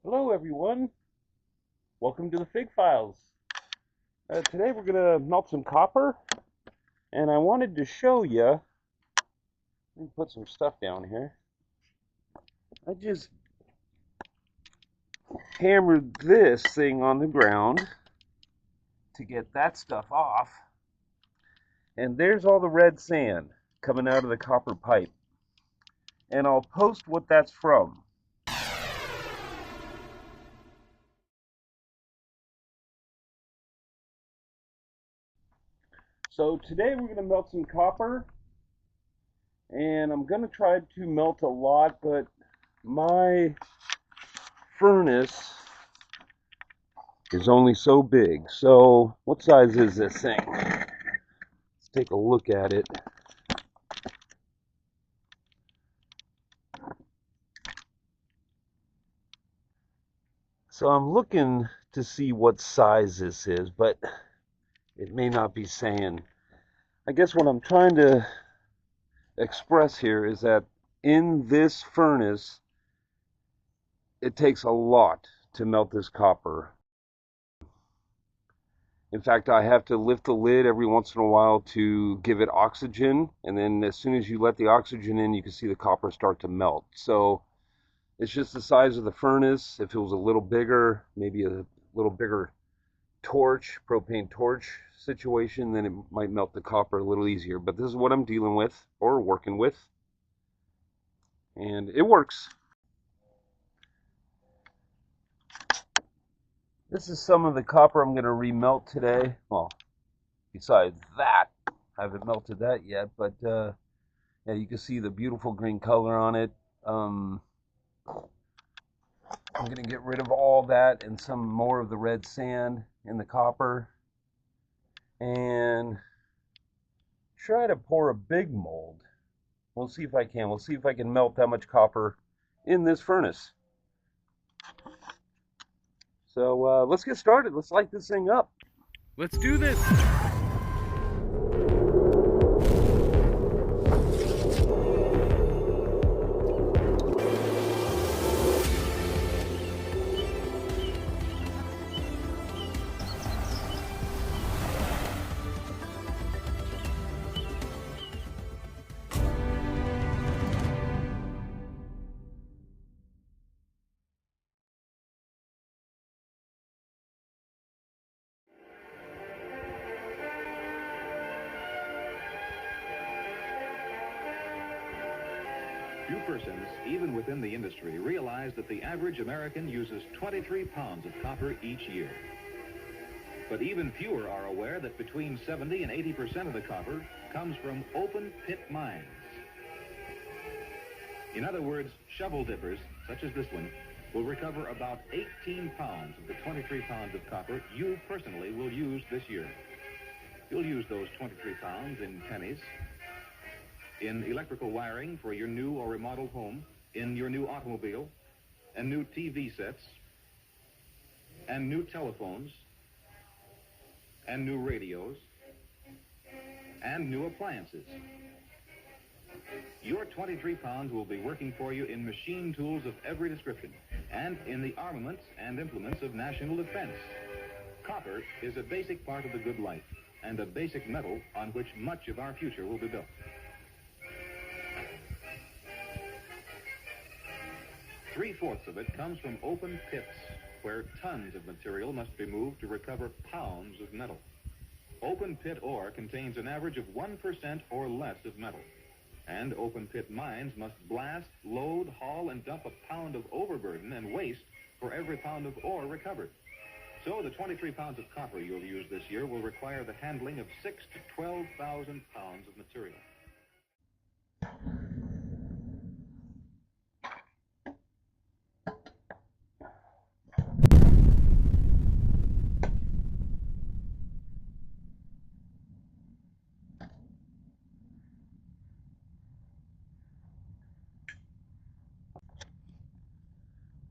Hello everyone, welcome to the Fig Files. Today we're going to melt some copper, and I wanted to show you, let me put some stuff down here. I just hammered this thing on the ground to get that stuff off, and there's all the red sand coming out of the copper pipe. And I'll post what that's from. So today we're going to melt some copper, and I'm going to try to melt a lot, but my furnace is only so big. So what size is this thing? Let's take a look at it. So I'm looking to see what size this is, but it may not be saying. I guess what I'm trying to express here is that in this furnace, it takes a lot to melt this copper. In fact, I have to lift the lid every once in a while to give it oxygen, and then as soon as you let the oxygen in, you can see the copper start to melt. So it's just the size of the furnace. If it was a little bigger, maybe a little bigger torch, propane torch situation, then it might melt the copper a little easier. But this is what I'm dealing with or working with, and it works. This is some of the copper I'm going to remelt today. Well, besides that, I haven't melted that yet, but yeah, you can see the beautiful green color on it. I'm going to get rid of all that and some more of the red sand in the copper, and try to pour a big mold. We'll see if I can. We'll see if I can melt that much copper in this furnace. So let's get started. Let's light this thing up. Let's do this. Few persons, even within the industry, realize that the average American uses 23 pounds of copper each year. But even fewer are aware that between 70 and 80% of the copper comes from open pit mines. In other words, shovel dippers, such as this one, will recover about 18 pounds of the 23 pounds of copper you personally will use this year. You'll use those 23 pounds in pennies, in electrical wiring for your new or remodeled home, in your new automobile, and new TV sets, and new telephones, and new radios, and new appliances. Your 23 pounds will be working for you in machine tools of every description, and in the armaments and implements of national defense. Copper is a basic part of the good life, and a basic metal on which much of our future will be built. Three-fourths of it comes from open pits, where tons of material must be moved to recover pounds of metal. Open pit ore contains an average of 1% or less of metal. And open pit mines must blast, load, haul, and dump a pound of overburden and waste for every pound of ore recovered. So the 23 pounds of copper you'll use this year will require the handling of 6,000 to 12,000 pounds of material.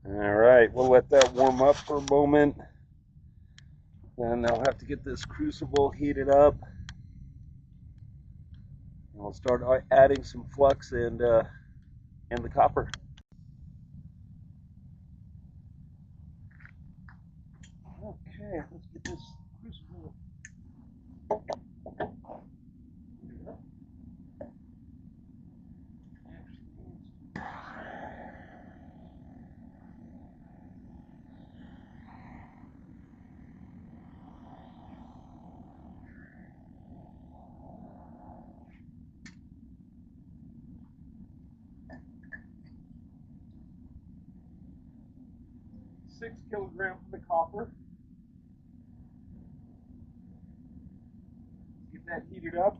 All right, we'll let that warm up for a moment. Then I'll have to get this crucible heated up. I'll start adding some flux and the copper. 6 kilograms of the copper. Get that heated up.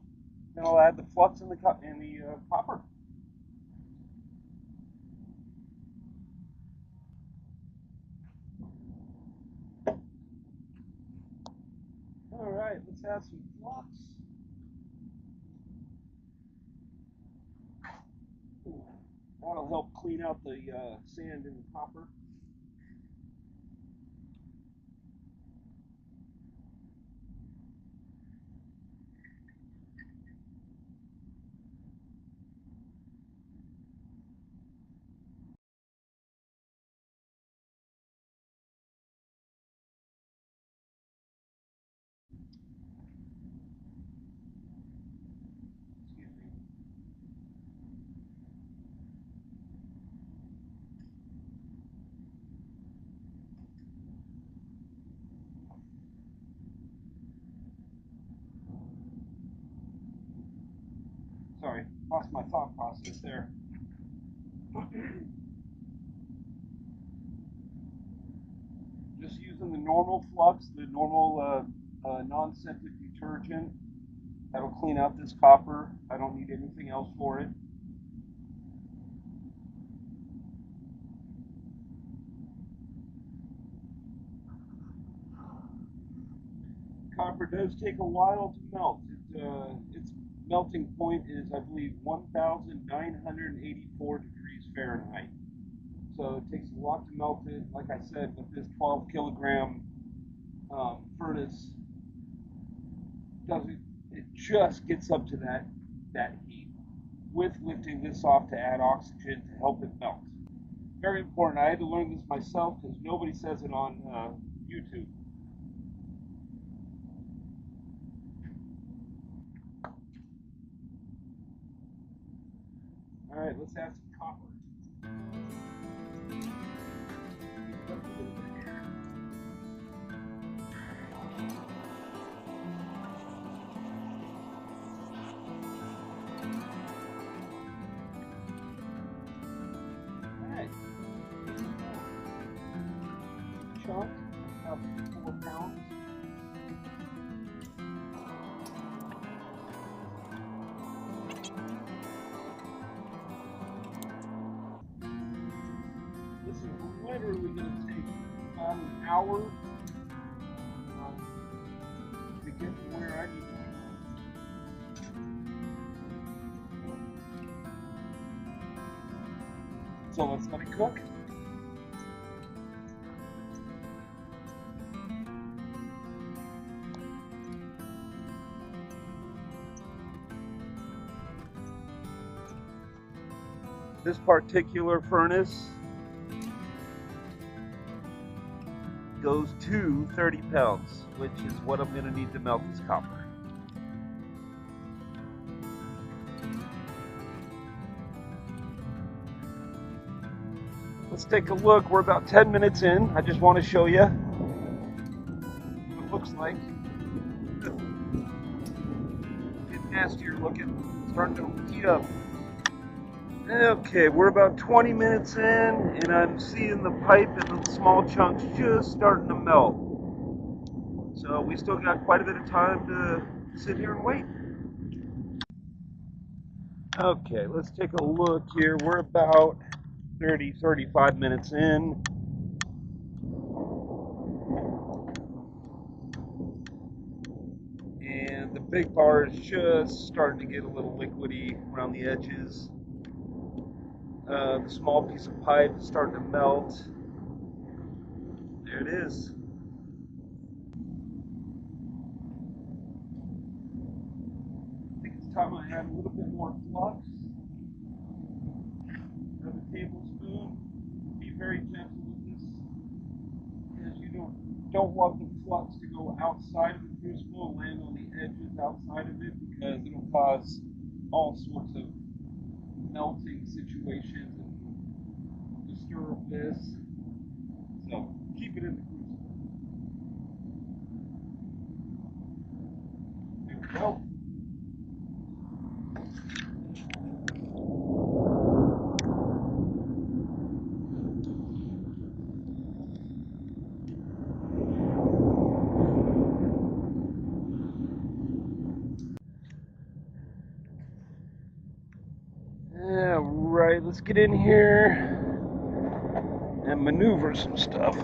Then I'll add the flux in the copper. All right, let's add some flux. That'll help clean out the sand in the copper. Excuse me. Sorry, lost my thought process there. Just using the normal flux, the normal non-scented detergent. That'll clean out this copper. I don't need anything else for it. Copper does take a while to melt. Its melting point is, I believe, 1,984 degrees Fahrenheit. So it takes a lot to melt it. Like I said, with this 12 kilogram furnace, it just gets up to that heat with lifting this off to add oxygen to help it melt. Very important. I had to learn this myself because nobody says it on YouTube. All right, let's add some copper. All right. Chunk, about 4 pounds. This is literally going to take about an hour to get to where I need to be. So let's let it cook. This particular furnace goes to 30 pounds, which is what I'm going to need to melt this copper. Let's take a look. We're about 10 minutes in. I just want to show you what it looks like. Getting nastier looking. Starting to heat up. Okay, we're about 20 minutes in, and I'm seeing the pipe and the small chunks just starting to melt. So we still got quite a bit of time to sit here and wait. Okay, let's take a look here. We're about 35 minutes in. And the big bar is just starting to get a little liquidy around the edges. The small piece of pipe is starting to melt. There it is. I think it's time I add a little bit more flux. Another tablespoon. Be very gentle with this, because you don't want the flux to go outside of the crucible, land on the edges outside of it, because it'll cause all sorts of melting situations and disturb this. So keep it in the crucible. There we go. let's get in here and maneuver some stuff. A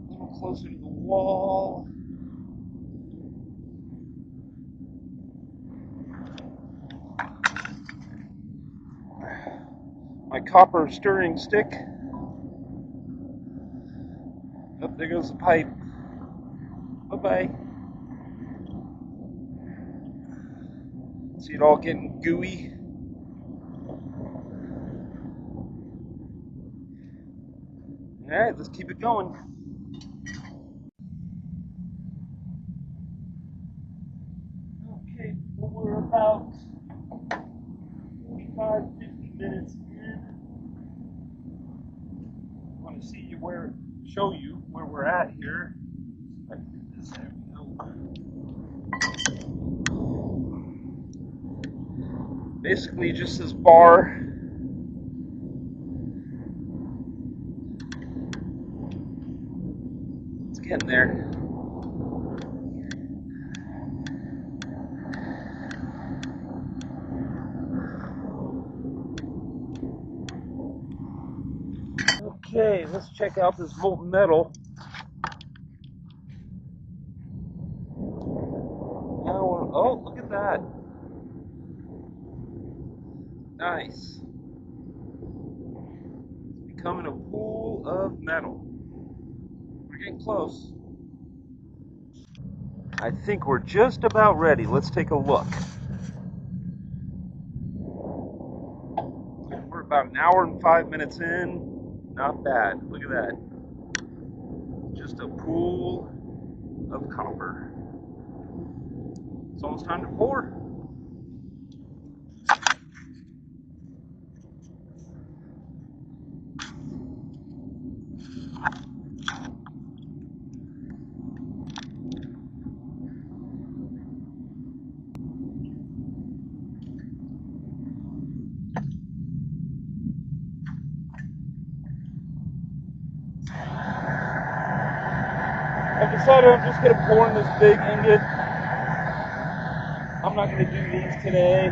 little closer to the wall. My copper stirring stick. Oh, there goes the pipe. Bye-bye. See it all getting gooey. Alright, let's keep it going. Okay, well, we're about 45, 50 minutes in. I want to show you where we're at here. There we go. Basically, just this bar. It's getting there. Okay, let's check out this molten metal. Now, oh, look at that. Nice. It's becoming a pool of metal. We're getting close. I think we're just about ready. Let's take a look. We're about an hour and 5 minutes in. Not bad. Look at that. Just a pool of copper. It's almost time to pour. I've decided I'm just going to pour in this big ingot. I'm not going to do these today.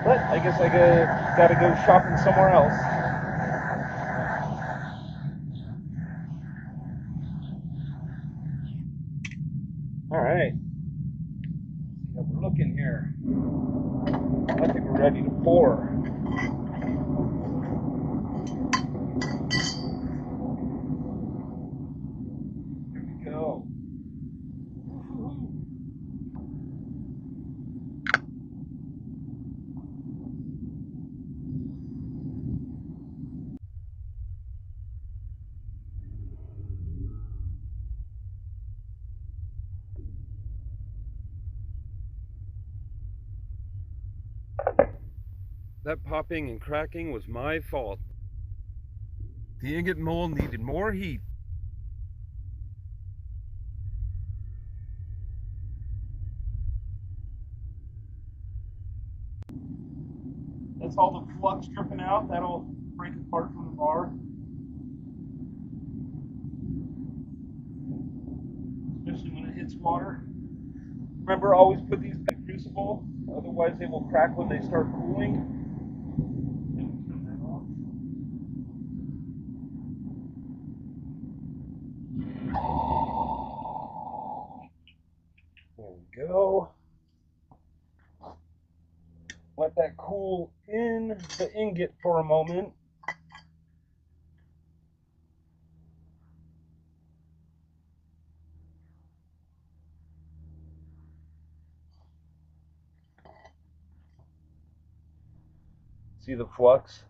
But I guess I got to go shopping somewhere else. All right. See how we're looking here. I think we're ready to pour. Here we go. That popping and cracking was my fault. The ingot mold needed more heat. That's all the flux dripping out. That'll break apart from the bar. Especially when it hits water. Remember, always put these in a crucible, otherwise they will crack when they start cooling. There we go. Let that cool in the ingot for a moment. See the flux?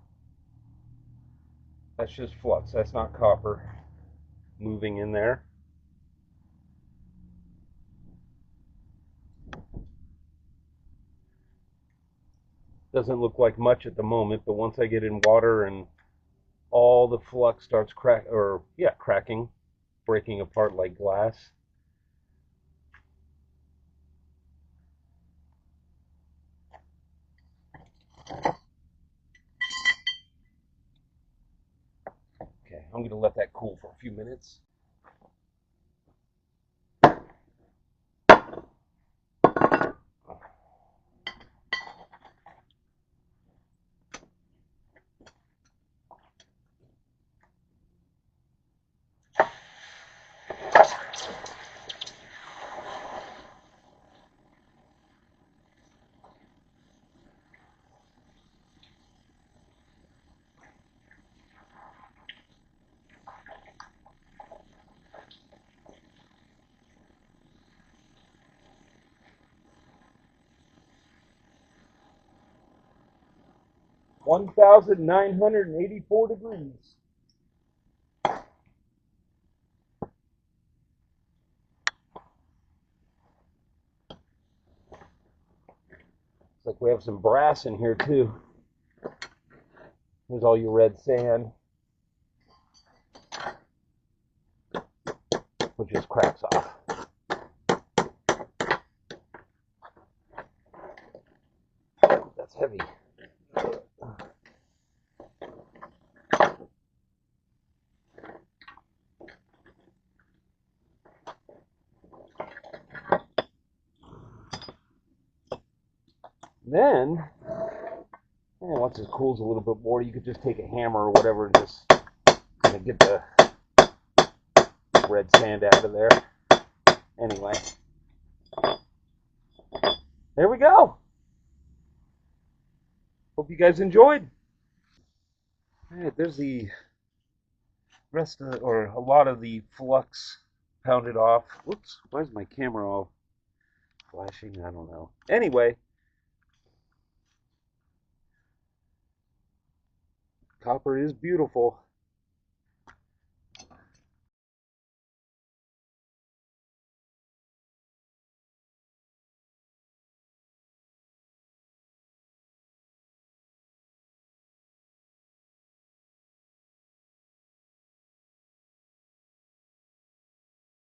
That's just flux. That's not copper moving in there. Doesn't look like much at the moment, but once I get in water and all the flux starts cracking, breaking apart like glass, I'm going to let that cool for a few minutes. $1,984. Looks like we have some brass in here too. Here's all your red sand, which just cracks off. That's heavy. Then, once it cools a little bit more, you could just take a hammer or whatever and just kind of get the red sand out of there. Anyway, there we go. Hope you guys enjoyed. All right, there's the rest of, or a lot of the flux pounded off. Whoops, why is my camera all flashing? I don't know. Anyway, copper is beautiful.